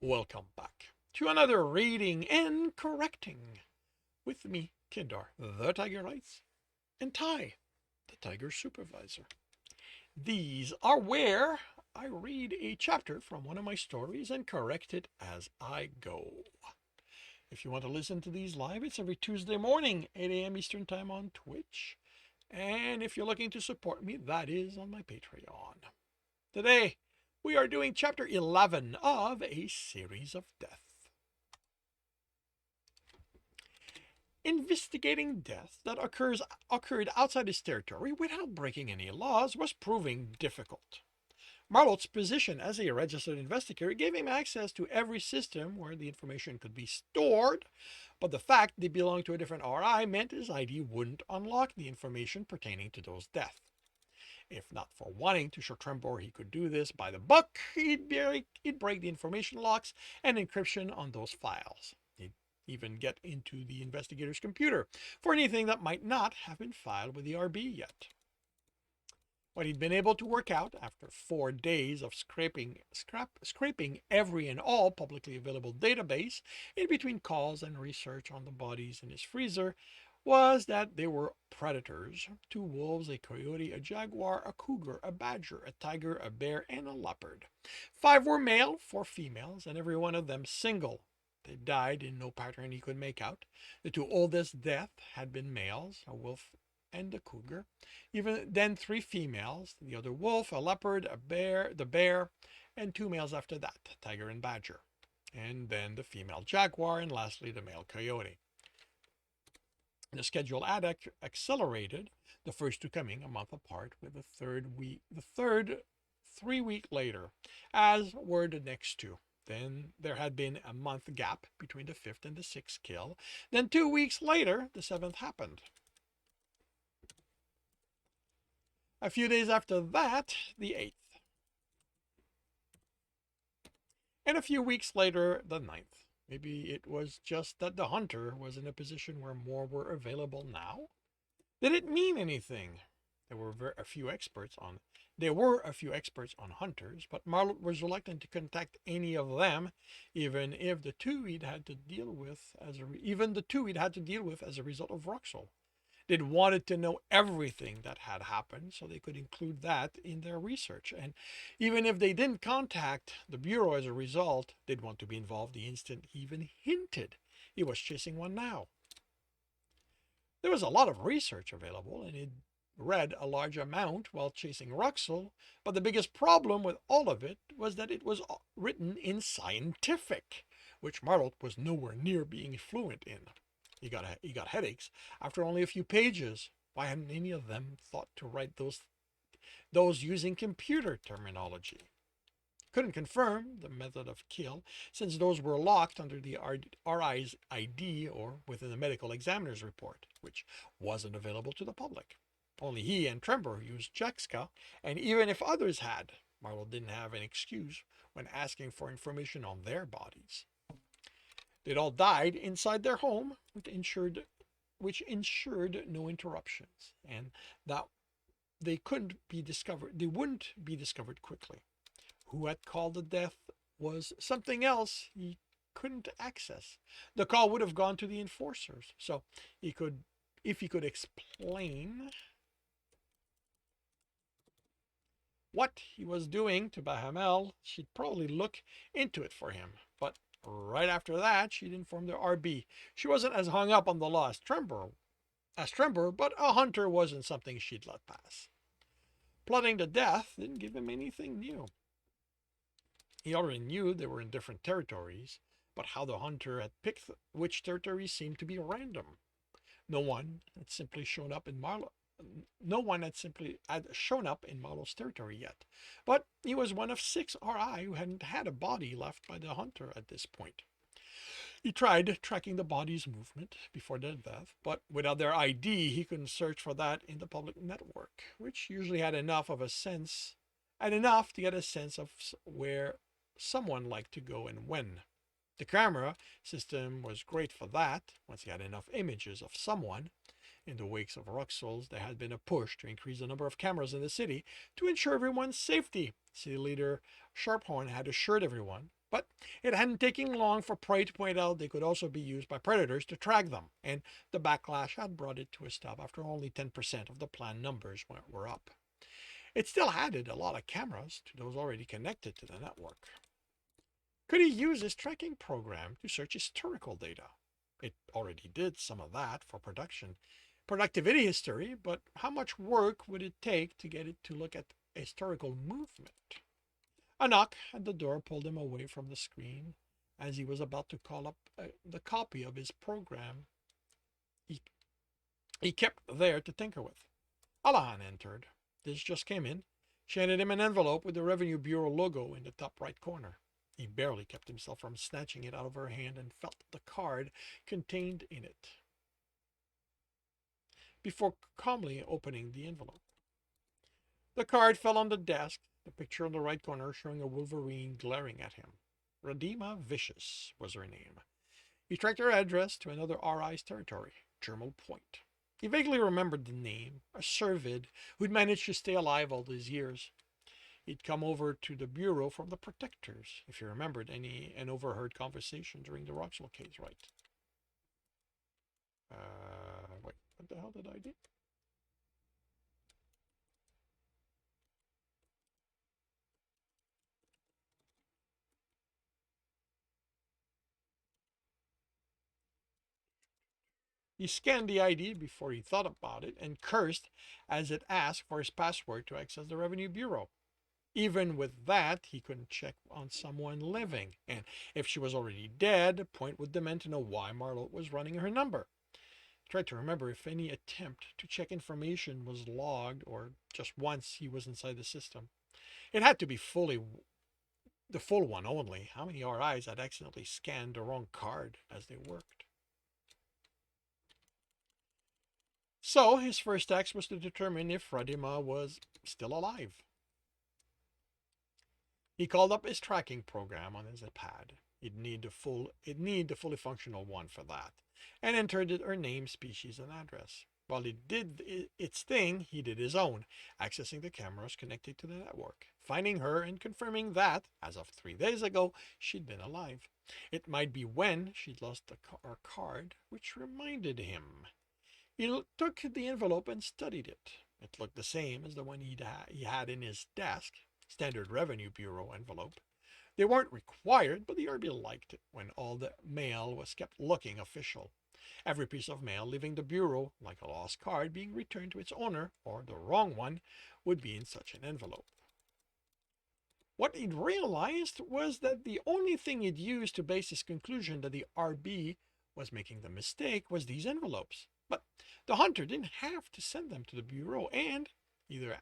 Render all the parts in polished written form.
Welcome back to another reading and correcting with me, Kindar, the Tiger Writes, and Ty, the Tiger Supervisor. These are where I read a chapter from one of my stories and correct it as I go. If you want to listen to these live, it's every Tuesday morning, 8 a.m. Eastern Time on Twitch. And if you're looking to support me, that is on my Patreon. Today, we are doing chapter 11 of A Series of Death. Investigating death that occurred outside his territory without breaking any laws was proving difficult. Marlot's position as a registered investigator gave him access to every system where the information could be stored, but the fact they belonged to a different RI meant his ID wouldn't unlock the information pertaining to those deaths. If not for wanting to show Trembor he could do this by the book, he'd break the information locks and encryption on those files. He'd even get into the investigator's computer for anything that might not have been filed with the RB yet. What he'd been able to work out after 4 days of scraping every and all publicly available database in between calls and research on the bodies in his freezer was that they were predators: 2 wolves, a coyote, a jaguar, a cougar, a badger, a tiger, a bear, and a leopard. 5 were male, 4 females, and every one of them single. They died in no pattern he could make out. The 2 oldest deaths had been males, a wolf and a cougar. Even then 3 females, the other wolf, a leopard, the bear, and 2 males after that, tiger and badger. And then the female jaguar, and lastly the male coyote. The schedule had accelerated, the first 2 coming a month apart, with the third 3 weeks later, as were the next 2. Then there had been a month gap between the 5th and the 6th kill. Then 2 weeks later, the 7th happened. A few days after that, the 8th. And a few weeks later, the 9th. Maybe it was just that the hunter was in a position where more were available now? Did it mean anything? There were a few experts on hunters, but Marlot was reluctant to contact any of them, even the two he'd had to deal with as a result of Ruxel. They'd wanted to know everything that had happened so they could include that in their research. And even if they didn't contact the Bureau as a result, they'd want to be involved the instant he even hinted he was chasing one now. There was a lot of research available, and he'd read a large amount while chasing Ruxel, but the biggest problem with all of it was that it was written in scientific, which Marlot was nowhere near being fluent in. He got headaches after only a few pages. Why hadn't any of them thought to write those using computer terminology? Couldn't confirm the method of kill, since those were locked under the RI's ID or within the medical examiner's report, which wasn't available to the public. Only he and Trembor used Jexka, and even if others had, Marlot didn't have an excuse when asking for information on their bodies. They'd all died inside their home, which ensured no interruptions, and that they wouldn't be discovered quickly. Who had called the death was something else he couldn't access. The call would have gone to the enforcers, so if he could explain what he was doing to Bahamel, she'd probably look into it for him. But right after that, she'd informed the RB. She wasn't as hung up on the law as Trembor, but a hunter wasn't something she'd let pass. Plotting the death didn't give him anything new. He already knew they were in different territories, but how the hunter had picked which territory seemed to be random. No one had simply shown up in Marlot's territory yet, but he was one of 6 RI who hadn't had a body left by the hunter at this point. He tried tracking the body's movement before their death, but without their ID, he couldn't search for that in the public network, which usually had enough to get a sense of where someone liked to go and when. The camera system was great for that. Once he had enough images of someone. In the wakes of Ruxels, there had been a push to increase the number of cameras in the city to ensure everyone's safety. City leader Sharphorn had assured everyone But it hadn't taken long for Prey to point out they could also be used by predators to track them, and the backlash had brought it to a stop after only 10% of the planned numbers were up. It still added a lot of cameras to those already connected to the network. Could he use his tracking program to search historical data? It already did some of that for productivity history, but how much work would it take to get it to look at historical movement? A knock at the door pulled him away from the screen as he was about to call up the copy of his program he, he kept there to tinker with. Alahan entered. This just came in. She handed him an envelope with the Revenue Bureau logo in the top right corner. He barely kept himself from snatching it out of her hand and felt the card contained in it before calmly opening the envelope. The card fell on the desk, the picture in the right corner showing a wolverine glaring at him. Radima Vicious was her name. He tracked her address to another RI's territory, Germal Point. He vaguely remembered the name, a Servid who'd managed to stay alive all these years. He'd come over to the Bureau from the Protectors, if he remembered an overheard conversation during the Roxwell case, right? Wait, what the hell did I do? He scanned the ID before he thought about it and cursed as it asked for his password to access the Revenue Bureau. Even with that, he couldn't check on someone living, and if she was already dead, Point would demand to know why Marlot was running her number. He tried to remember if any attempt to check information was logged or just once he was inside the system. It had to be the full one only. How many RIs had accidentally scanned the wrong card as they worked? So his first task was to determine if Radima was still alive. He called up his tracking program on his iPad. It'd need the fully functional one for that, and entered her name, species, and address. While it did its thing, he did his own, accessing the cameras connected to the network, finding her and confirming that, as of 3 days ago, she'd been alive. It might be when she'd lost her card, which reminded him. He took the envelope and studied it. It looked the same as the one he had in his desk, standard Revenue Bureau envelope. They weren't required, but the RB liked it when all the mail was kept looking official. Every piece of mail leaving the Bureau, like a lost card being returned to its owner, or the wrong one, would be in such an envelope. What he'd realized was that the only thing he'd used to base his conclusion that the RB was making the mistake was these envelopes. But the hunter didn't have to send them to the Bureau and either.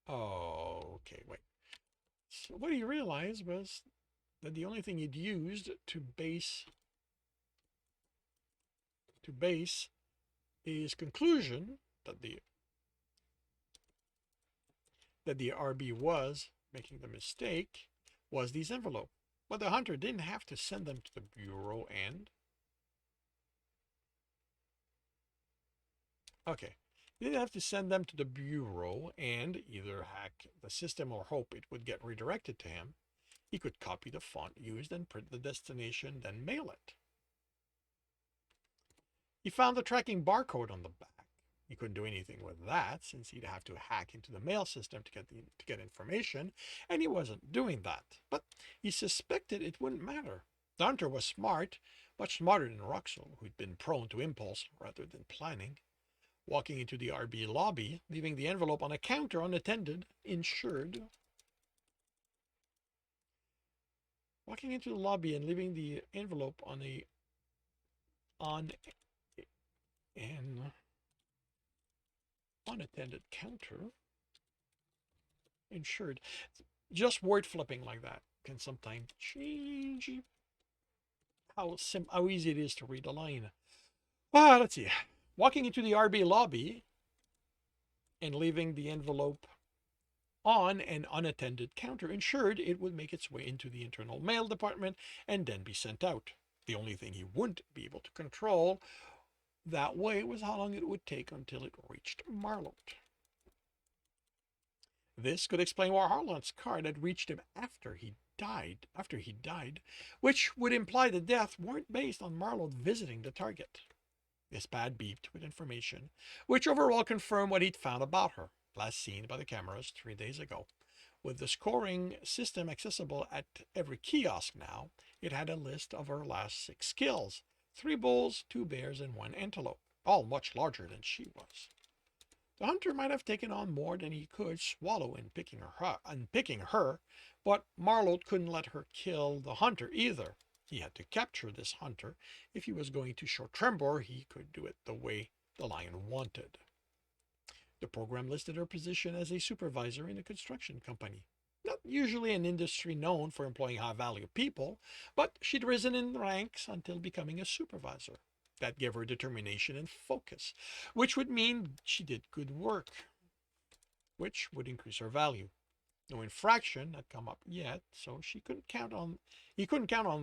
Oh, okay, wait. So what he realized was that the only thing he'd used to base his conclusion that the RB was making the mistake was these envelopes. But the hunter didn't have to send them to the Bureau and. Okay. He didn't have to send them to the Bureau and either hack the system or hope it would get redirected to him. He could copy the font used and print the destination, then mail it. He found the tracking barcode on the back. He couldn't do anything with that since he'd have to hack into the mail system to get information, and he wasn't doing that. But he suspected it wouldn't matter. The hunter was smart, much smarter than Roxel, who'd been prone to impulse rather than planning. Walking into the RB lobby, leaving the envelope on a counter unattended, insured. Walking into the lobby and leaving the envelope on an unattended counter, insured. Just word flipping like that can sometimes change how easy it is to read a line. Let's see. Walking into the RB lobby and leaving the envelope on an unattended counter ensured it would make its way into the internal mail department and then be sent out. The only thing he wouldn't be able to control that way was how long it would take until it reached Marlot. This could explain why Harlan's card had reached him after he died, which would imply the death weren't based on Marlowe visiting the target. This pad beeped with information, which overall confirmed what he'd found about her, last seen by the cameras 3 days ago. With the scoring system accessible at every kiosk now, it had a list of her last 6 kills: 3 bulls, 2 bears, and 1 antelope, all much larger than she was. The hunter might have taken on more than he could swallow in picking her, but Marlowe couldn't let her kill the hunter either. He had to capture this hunter. If he was going to show Trembor, he could do it the way the lion wanted. The program listed her position as a supervisor in a construction company. Not usually an industry known for employing high-value people, but she'd risen in ranks until becoming a supervisor. That gave her determination and focus, which would mean she did good work, which would increase her value. No infraction had come up yet, so he couldn't count on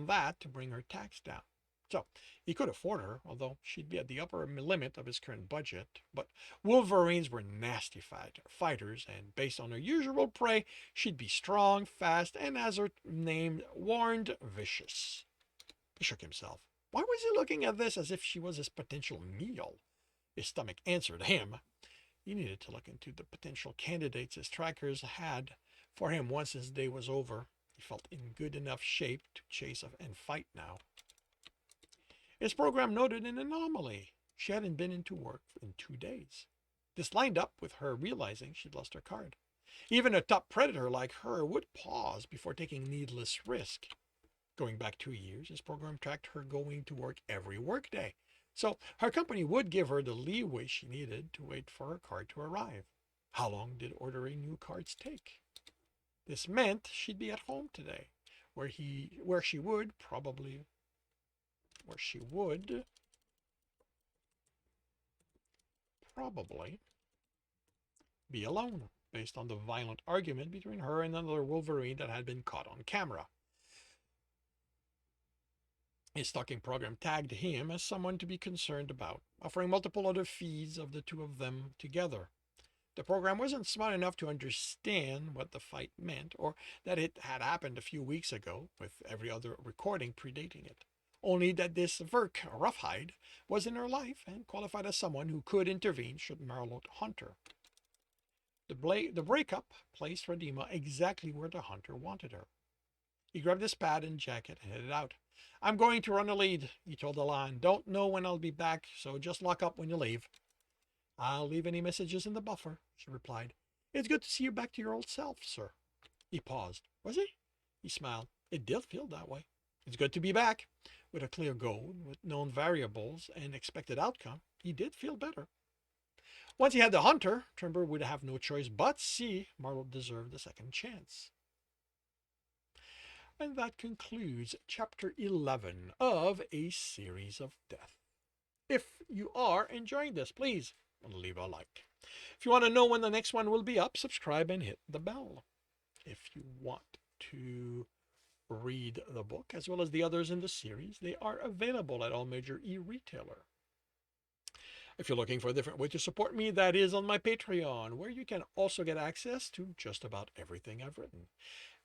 that to bring her tax down. So he could afford her, although she'd be at the upper limit of his current budget. But wolverines were nasty fighters, and based on her usual prey, she'd be strong, fast, and, as her name warned, vicious. He shook himself. Why was he looking at this as if she was his potential meal? His stomach answered him. He needed to look into the potential candidates his trackers had for him once his day was over. He felt in good enough shape to chase and fight now. His program noted an anomaly. She hadn't been into work in 2 days. This lined up with her realizing she'd lost her card. Even a top predator like her would pause before taking needless risk. Going back 2 years, his program tracked her going to work every workday, so her company would give her the leeway she needed to wait for her card to arrive. How long did ordering new cards take? This meant she'd be at home today, where she would probably be alone, based on the violent argument between her and another Wolverine that had been caught on camera. His stalking program tagged him as someone to be concerned about, offering multiple other feeds of the two of them together. The program wasn't smart enough to understand what the fight meant, or that it had happened a few weeks ago, with every other recording predating it. Only that this Verk roughhide was in her life and qualified as someone who could intervene should Marlowe hunt her. The breakup placed Radima exactly where the hunter wanted her. He grabbed his pad and jacket and headed out. I'm going to run a lead, he told the lion. Don't know when I'll be back, so just lock up when you leave. I'll leave any messages in the buffer, she replied. It's good to see you back to your old self, sir. He paused. Was he? He smiled. It did feel that way. It's good to be back. With a clear goal, with known variables and expected outcome, he did feel better. Once he had the hunter, Trembor would have no choice but see Marlowe deserved a second chance. And that concludes Chapter 11 of A Series of Death. If you are enjoying this, please leave a like. If you want to know when the next one will be up, subscribe and hit the bell. If you want to read the book, as well as the others in the series, they are available at all major e-retailer. If you're looking for a different way to support me, that is on my Patreon, where you can also get access to just about everything I've written.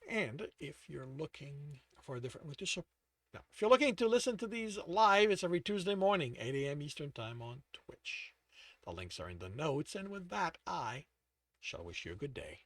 And if you're looking for a different way to support, if you're looking to listen to these live, it's every Tuesday morning, 8 a.m. Eastern Time on Twitch. The links are in the notes, and with that, I shall wish you a good day.